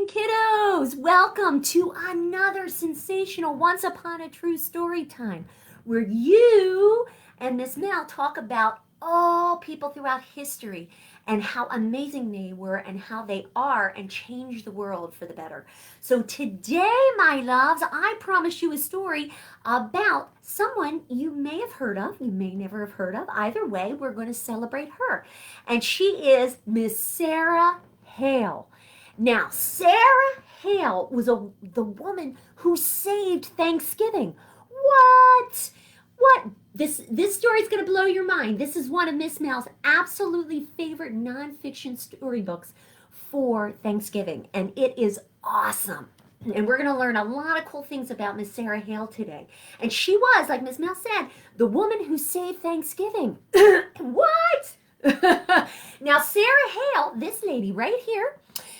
kiddos! Welcome to another sensational Once Upon a True Story time where you and Miss Mel talk about all people throughout history and how amazing they were and how they are and changed the world for the better. So today, my loves, I promise you a story about someone you may have heard of, you may never have heard of. Either way, we're going to celebrate her. And she is Miss Sarah Hale. Now, Sarah Hale was the woman who saved Thanksgiving. What? This story is going to blow your mind. This is one of Miss Mel's absolutely favorite nonfiction storybooks for Thanksgiving, and it is awesome. And we're going to learn a lot of cool things about Miss Sarah Hale today. And she was, like Miss Mel said, the woman who saved Thanksgiving. What? Now, Sarah Hale, this lady right here,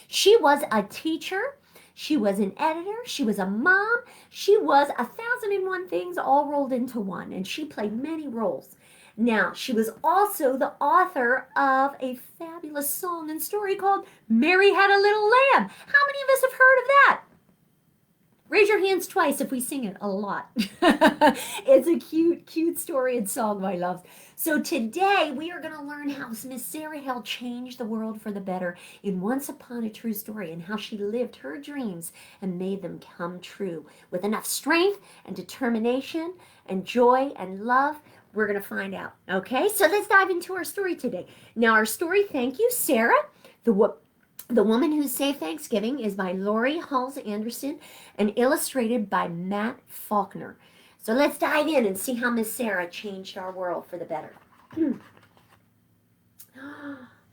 she was a teacher, she was an editor, she was a mom, she was 1,001 things all rolled into one, and she played many roles. Now, she was also the author of a fabulous song and story called Mary Had a Little Lamb. How many of us have heard of that? Raise your hands twice if we sing it a lot. It's a cute story and song, my loves. So today we are going to learn how Miss Sarah Hale changed the world for the better in Once Upon a True Story, and how she lived her dreams and made them come true with enough strength and determination and joy and love. We're going to find out. Okay, so let's dive into our story today. Now, our story, thank you, Sarah, the Woman Who Saved Thanksgiving, is by Laurie Halse Anderson and illustrated by Matt Faulkner. So let's dive in and see how Miss Sarah changed our world for the better.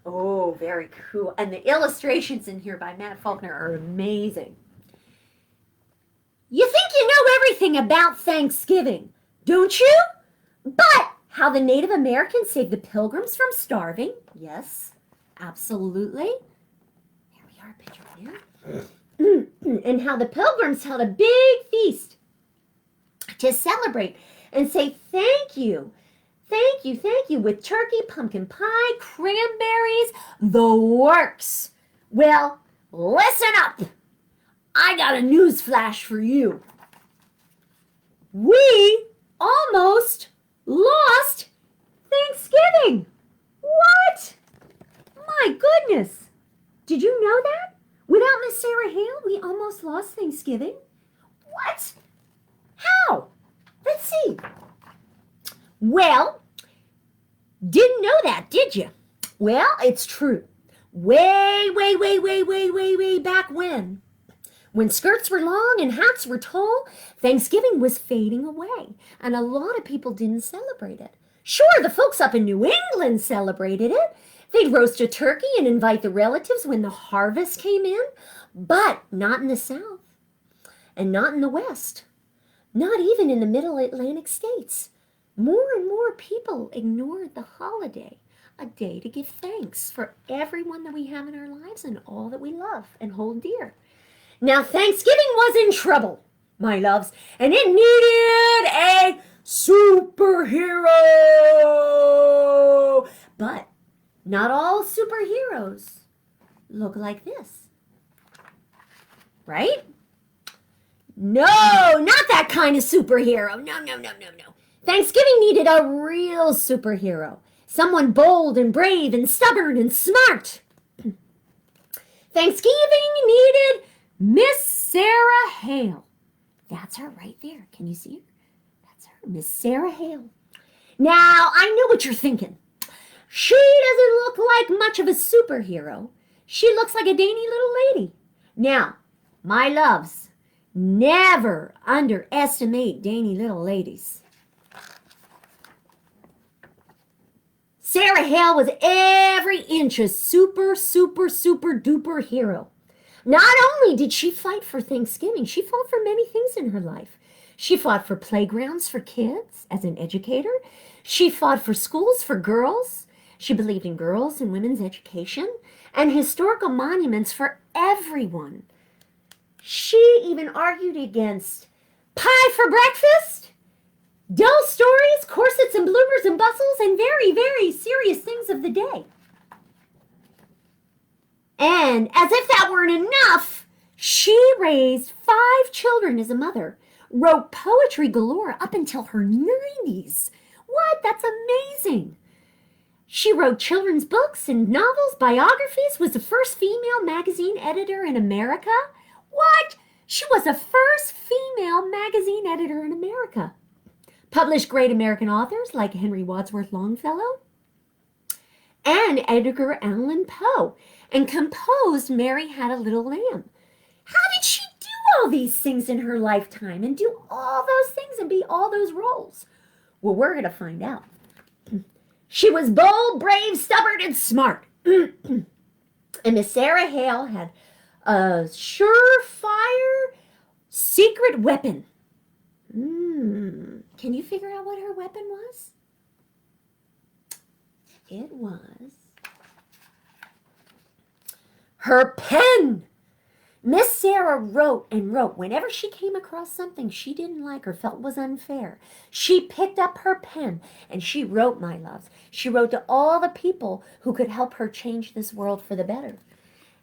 Oh, very cool. And the illustrations in here by Matt Faulkner are amazing. You think you know everything about Thanksgiving, don't you? But how the Native Americans saved the Pilgrims from starving? Yes, absolutely. Picture here. And how the Pilgrims held a big feast to celebrate and say thank you with turkey, pumpkin pie, cranberries, the works. Well, listen up. I got a news flash for you. We almost lost Thanksgiving. What? My goodness. Did you know that? Without Miss Sarah Hale, we almost lost Thanksgiving. What? How? Let's see. Well, didn't know that, did you? Well, it's true. Way back when skirts were long and hats were tall, Thanksgiving was fading away, and a lot of people didn't celebrate it. Sure, the folks up in New England celebrated it. They'd roast a turkey and invite the relatives when the harvest came in, but not in the South, and not in the West, not even in the Middle Atlantic states. More and more people ignored the holiday, a day to give thanks for everyone that we have in our lives and all that we love and hold dear. Now, Thanksgiving was in trouble, my loves, and it needed a superhero. But not all superheroes look like this. Right? No, not that kind of superhero. No. Thanksgiving needed a real superhero. Someone bold and brave and stubborn and smart. Thanksgiving needed Miss Sarah Hale. That's her right there. Can you see her? That's her, Miss Sarah Hale. Now, I know what you're thinking. She doesn't look like much of a superhero. She looks like a dainty little lady. Now, my loves, never underestimate dainty little ladies. Sarah Hale was every inch a super duper hero. Not only did she fight for Thanksgiving, she fought for many things in her life. She fought for playgrounds for kids as an educator. She fought for schools for girls. She believed in girls and women's education and historical monuments for everyone. She even argued against pie for breakfast, dull stories, corsets and bloomers and bustles, and very serious things of the day. And as if that weren't enough, She raised 5 children as a mother, wrote poetry galore up until her 90s. What? That's amazing. She wrote children's books and novels, biographies, was the first female magazine editor in America. What? She was the first female magazine editor in America. Published great American authors like Henry Wadsworth Longfellow and Edgar Allan Poe, and composed Mary Had a Little Lamb. How did she do all these things in her lifetime and do all those things and be all those roles? Well, we're going to find out. She was bold, brave, stubborn, and smart. And Miss Sarah Hale had a surefire secret weapon. Can you figure out what her weapon was? It was her pen. Miss Sarah wrote and wrote. Whenever she came across something she didn't like or felt was unfair, she picked up her pen and she wrote, my loves. She wrote to all the people who could help her change this world for the better.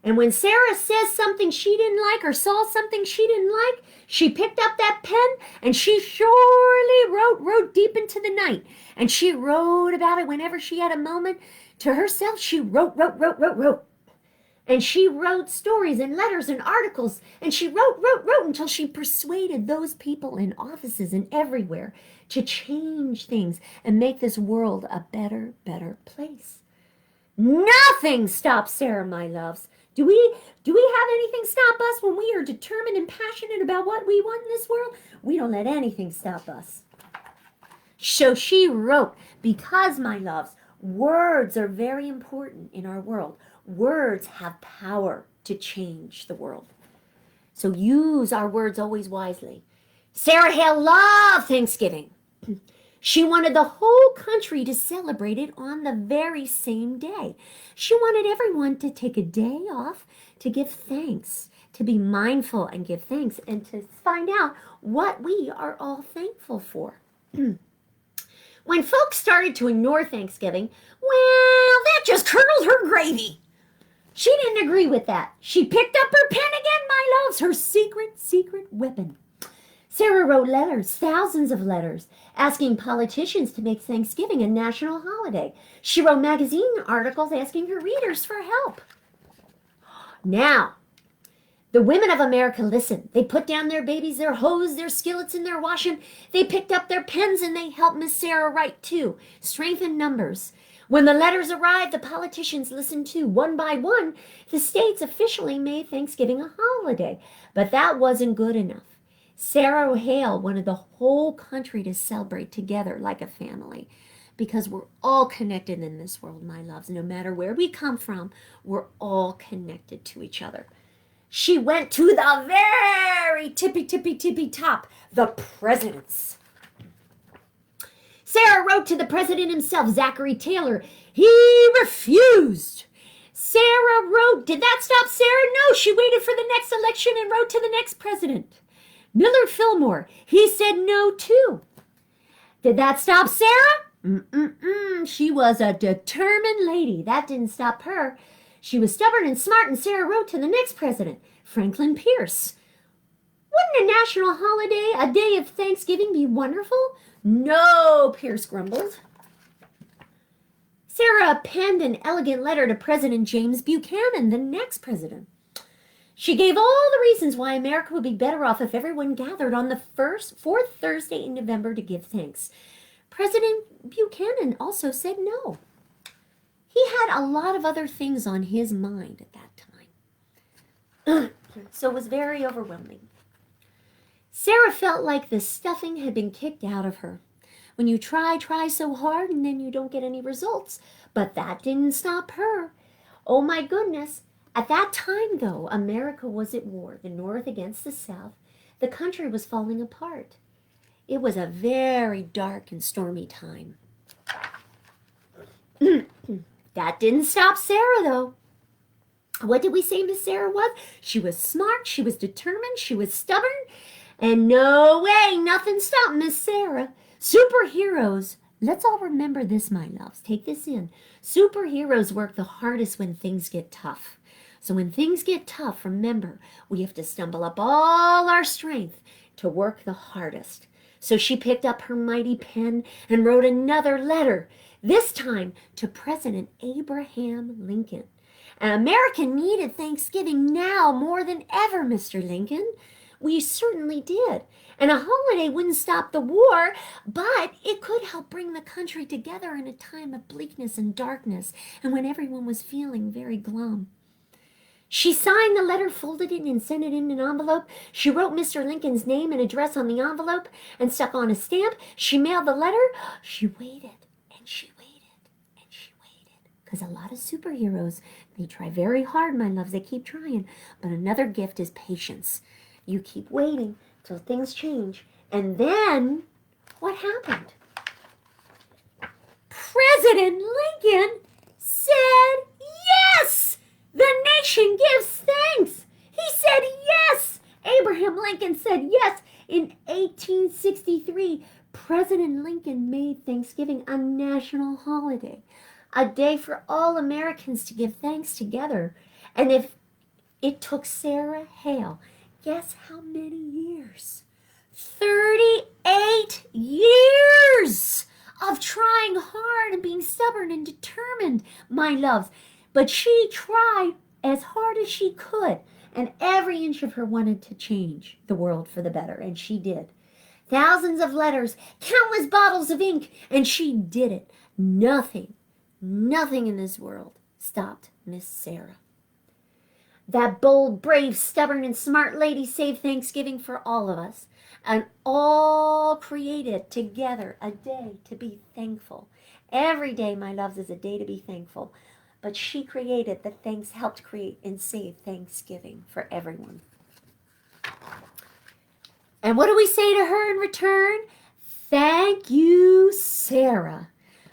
And when Sarah says something she didn't like or saw something she didn't like, she picked up that pen and she surely wrote deep into the night. And she wrote about it whenever she had a moment to herself. She wrote. And she wrote stories and letters and articles. And she wrote until she persuaded those people in offices and everywhere to change things and make this world a better place. Nothing stops Sarah, my loves. Do we have anything stop us when we are determined and passionate about what we want in this world? We don't let anything stop us. So she wrote, because, my loves, words are very important in our world. Words have power to change the world. So use our words always wisely. Sarah Hale loved Thanksgiving. She wanted the whole country to celebrate it on the very same day. She wanted everyone to take a day off to give thanks, to be mindful and give thanks, and to find out what we are all thankful for. When folks started to ignore Thanksgiving, well, that just curdled her gravy. She didn't agree with that. She picked up her pen again, my loves, her secret weapon. Sarah wrote letters, thousands of letters, asking politicians to make Thanksgiving a national holiday. She wrote magazine articles asking her readers for help. Now, the women of America listened. They put down their babies, their hose, their skillets, and their washing. They picked up their pens and they helped Miss Sarah write too. Strength in numbers. When the letters arrived, the politicians listened too. One by one, the states officially made Thanksgiving a holiday. But that wasn't good enough. Sarah Hale wanted the whole country to celebrate together like a family, because we're all connected in this world, my loves. No matter where we come from, we're all connected to each other. She went to the very tippy top, the president's. Sarah wrote to the president himself, Zachary Taylor. He refused. Sarah wrote. Did that stop Sarah? No, she waited for the next election and wrote to the next president. Millard Fillmore, he said no too. Did that stop Sarah? She was a determined lady. That didn't stop her. She was stubborn and smart, and Sarah wrote to the next president, Franklin Pierce. Wouldn't a national holiday, a day of Thanksgiving, be wonderful? No, Pierce grumbled. Sarah penned an elegant letter to President James Buchanan, the next president. She gave all the reasons why America would be better off if everyone gathered on the fourth Thursday in November to give thanks. President Buchanan also said no. He had a lot of other things on his mind at that time. So it was very overwhelming. Sarah felt like the stuffing had been kicked out of her. When you try so hard and then you don't get any results. But that didn't stop her. Oh my goodness. At that time, though, America was at war, the North against the South. The country was falling apart. It was a very dark and stormy time. That didn't stop Sarah, though. What did we say Miss Sarah was? She was smart, she was determined, she was stubborn, and no way, nothing stopped Miss Sarah. Superheroes, let's all remember this, my loves. Take this in. Superheroes work the hardest when things get tough. So when things get tough, remember, we have to stumble up all our strength to work the hardest. So she picked up her mighty pen and wrote another letter, this time to President Abraham Lincoln. America needed Thanksgiving now more than ever, Mr. Lincoln. We certainly did. And a holiday wouldn't stop the war, but it could help bring the country together in a time of bleakness and darkness, and when everyone was feeling very glum. She signed the letter, folded it, and sent it in an envelope. She wrote Mr. Lincoln's name and address on the envelope and stuck on a stamp. She mailed the letter. She waited, and she waited, and she waited. Because a lot of superheroes, they try very hard, my loves. They keep trying. But another gift is patience. You keep waiting till things change. And then, what happened? President Lincoln said yes! The nation gives thanks. He said yes. Abraham Lincoln said yes. In 1863, President Lincoln made Thanksgiving a national holiday, a day for all Americans to give thanks together. And if it took Sarah Hale, guess how many years? 38 years of trying hard and being stubborn and determined, my loves. But she tried as hard as she could, and every inch of her wanted to change the world for the better, and she did. Thousands of letters, countless bottles of ink, and she did it. Nothing in this world stopped Miss Sarah. That bold, brave, stubborn, and smart lady saved Thanksgiving for all of us, and all created together a day to be thankful. Every day, my loves, is a day to be thankful. But she created helped create and save Thanksgiving for everyone. And what do we say to her in return? Thank you, Sarah.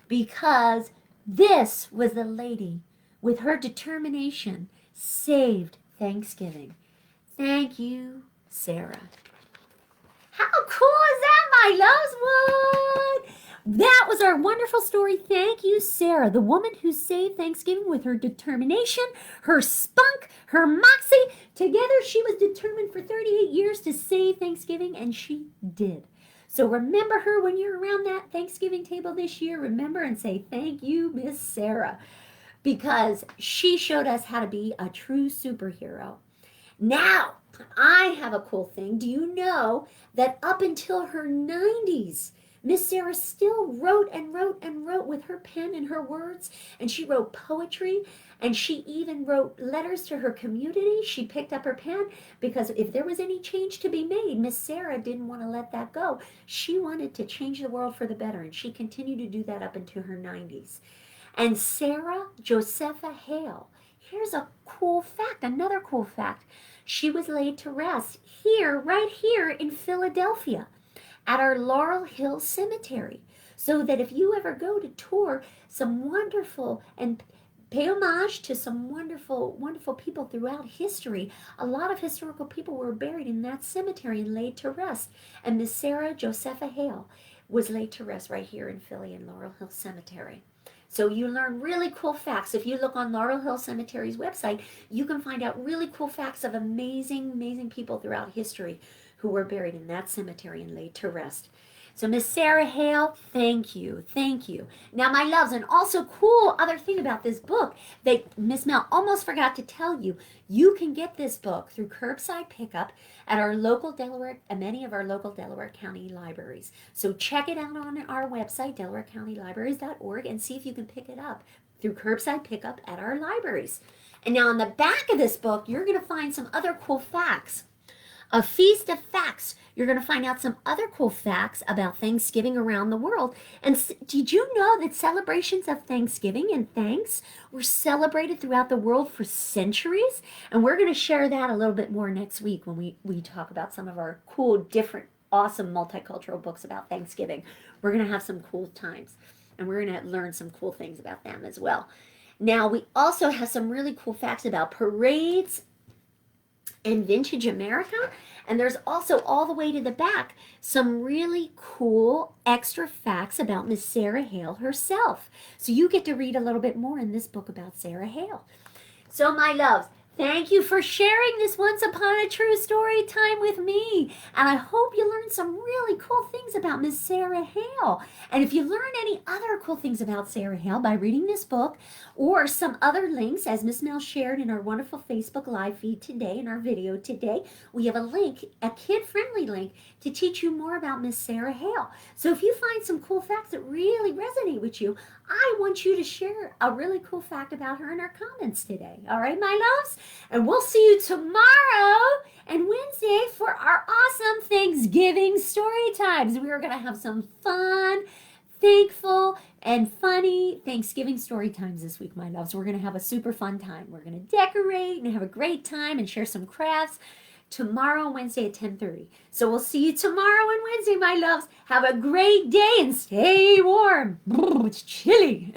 Because this was the lady with her determination saved Thanksgiving. Thank you, Sarah. How cool is that, my loves? What? That was our wonderful story. Thank you, Sarah, the woman who saved Thanksgiving with her determination, her spunk, her moxie. Together, she was determined for 38 years to save Thanksgiving, and she did. So remember her when you're around that Thanksgiving table this year. Remember and say, thank you, Miss Sarah, because she showed us how to be a true superhero. Now, I have a cool thing. Do you know that up until her 90s, Miss Sarah still wrote and wrote and wrote with her pen and her words, and she wrote poetry, and she even wrote letters to her community. She picked up her pen because if there was any change to be made, Miss Sarah didn't want to let that go. She wanted to change the world for the better, and she continued to do that up into her 90s. And Sarah Josepha Hale, here's a cool fact, another cool fact. She was laid to rest here, right here in Philadelphia, at our Laurel Hill Cemetery, so that if you ever go to tour some wonderful and pay homage to some wonderful, wonderful people throughout history, a lot of historical people were buried in that cemetery and laid to rest. And Miss Sarah Josepha Hale was laid to rest right here in Philly in Laurel Hill Cemetery. So you learn really cool facts. If you look on Laurel Hill Cemetery's website, you can find out really cool facts of amazing, amazing people throughout history who were buried in that cemetery and laid to rest. So Miss Sarah Hale, thank you, thank you. Now, my loves, and also cool other thing about this book that Miss Mel almost forgot to tell you, you can get this book through curbside pickup at our local Delaware, many of our local Delaware County libraries. So check it out on our website, delawarecountylibraries.org, and see if you can pick it up through curbside pickup at our libraries. And now on the back of this book, you're going to find some other cool facts. A feast of facts. You're going to find out some other cool facts about Thanksgiving around the world. And did you know that celebrations of Thanksgiving and thanks were celebrated throughout the world for centuries? And we're going to share that a little bit more next week when we talk about some of our cool, different, awesome multicultural books about Thanksgiving. We're going to have some cool times, and we're going to learn some cool things about them as well. Now, we also have some really cool facts about parades and vintage America, and there's also all the way to the back some really cool extra facts about Miss Sarah Hale herself. So you get to read a little bit more in this book about Sarah Hale. So my loves, Thank you for sharing this Once Upon a True Story time with me. And I hope you learned some really cool things about Miss Sarah Hale. And if you learn any other cool things about Sarah Hale by reading this book or some other links, as Miss Mel shared in our wonderful Facebook Live feed today, in our video today, we have a link, a kid-friendly link, to teach you more about Miss Sarah Hale. So if you find some cool facts that really resonate with you, I want you to share a really cool fact about her in our comments today. All right, my loves? And we'll see you tomorrow and Wednesday for our awesome Thanksgiving story times. We are going to have some fun, thankful, and funny Thanksgiving story times this week, my loves. We're going to have a super fun time. We're going to decorate and have a great time and share some crafts tomorrow, Wednesday at 10:30. So we'll see you tomorrow and Wednesday, my loves. Have a great day and stay warm. It's chilly.